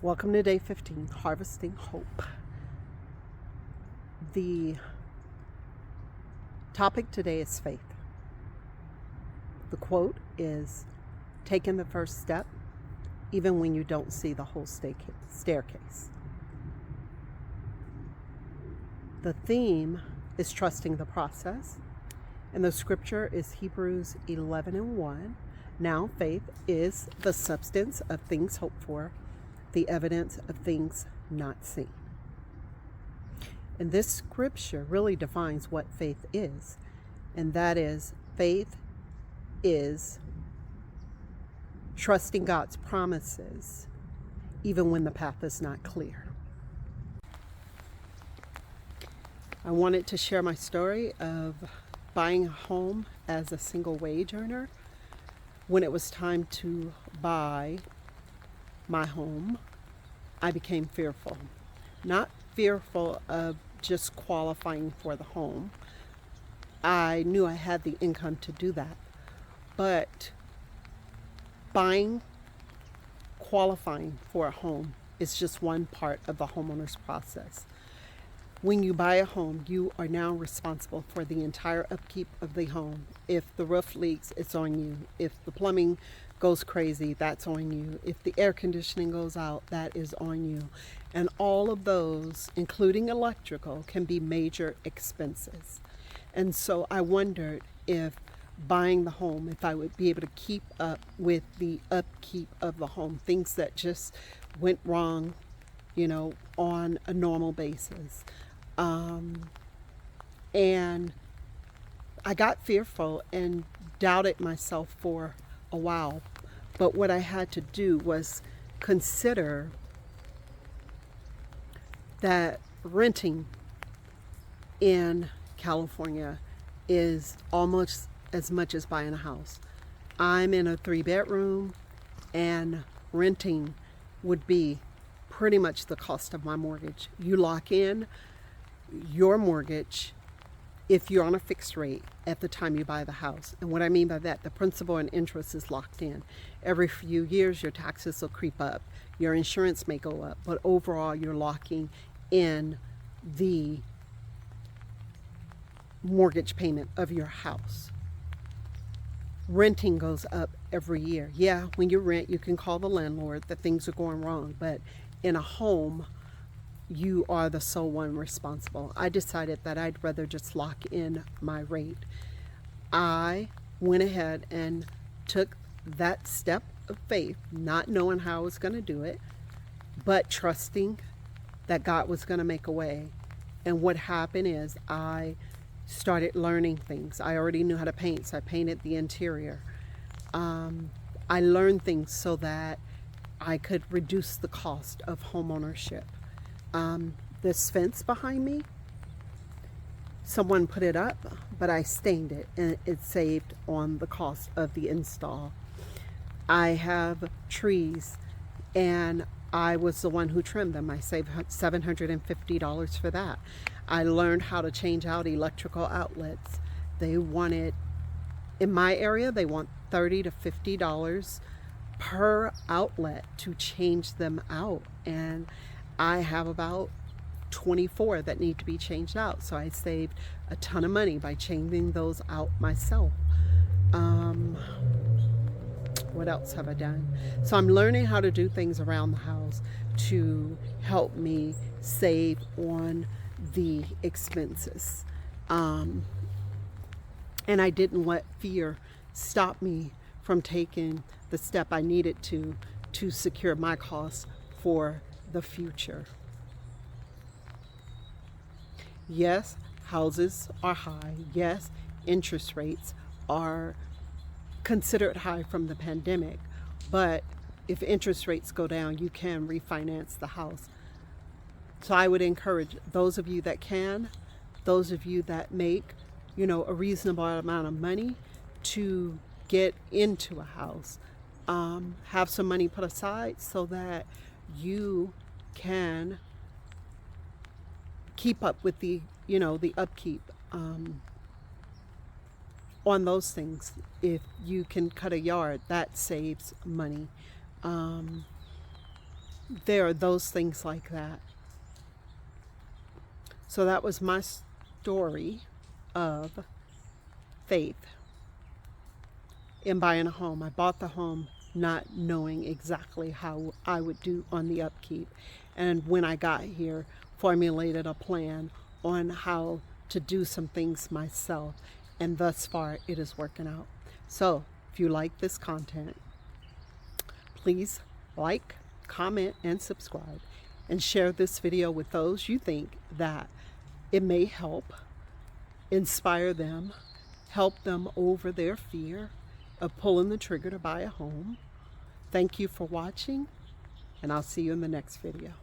Welcome to day 15, Harvesting Hope. The topic today is faith. The quote is, taking the first step, even when you don't see the whole staircase. The theme is trusting the process, and the scripture is Hebrews 11:1. Now faith is the substance of things hoped for, the evidence of things not seen. And this scripture really defines what faith is. And that is, faith is trusting God's promises even when the path is not clear. I wanted to share my story of buying a home as a single wage earner. When it was time to buy my home, I became fearful. Not fearful of just qualifying for the home. I knew I had the income to do that. But qualifying for a home is just one part of the homeowner's process. When you buy a home, you are now responsible for the entire upkeep of the home. If the roof leaks, it's on you. If the plumbing goes crazy, that's on you. If the air conditioning goes out, that is on you. And all of those, including electrical, can be major expenses. And so I wondered if buying the home, if I would be able to keep up with the upkeep of the home, things that just went wrong, on a normal basis. And I got fearful and doubted myself for a while. But what I had to do was consider that renting in California is almost as much as buying a house. I'm in a 3-bedroom, and renting would be pretty much the cost of my mortgage. You lock in your mortgage if you're on a fixed rate at the time you buy the house. And what I mean by that, the principal and interest is locked in. Every few years, your taxes will creep up. Your insurance may go up. But overall, you're locking in the mortgage payment of your house. Renting goes up every year. Yeah, when you rent, you can call the landlord that things are going wrong. But in a home, you are the sole one responsible. I decided that I'd rather just lock in my rate. I went ahead and took that step of faith, not knowing how I was going to do it, but trusting that God was going to make a way. And what happened is I started learning things. I already knew how to paint, so I painted the interior. I learned things so that I could reduce the cost of homeownership. This fence behind me, someone put it up, but I stained it, and it saved on the cost of the install. I have trees, and I was the one who trimmed them. I saved $750 for that. I learned how to change out electrical outlets. They wanted, in my area, they want $30 to $50 per outlet to change them out. And I have about 24 that need to be changed out. So I saved a ton of money by changing those out myself. What else have I done? So I'm learning how to do things around the house to help me save on the expenses. And I didn't let fear stop me from taking the step I needed to secure my costs for the future. Yes, houses are high. Yes, interest rates are considered high from the pandemic. But if interest rates go down, you can refinance the house. So I would encourage those of you that can, those of you that make, a reasonable amount of money to get into a house. Have some money put aside so that you can keep up with the upkeep on those things. If you can cut a yard, that saves money. there are those things like that. So that was my story of faith in buying a home. I bought the home not knowing exactly how I would do on the upkeep. And when I got here, formulated a plan on how to do some things myself. And thus far, it is working out. So if you like this content, please like, comment, and subscribe. And share this video with those you think that it may help, inspire them, help them over their fear of pulling the trigger to buy a home. Thank you for watching, and I'll see you in the next video.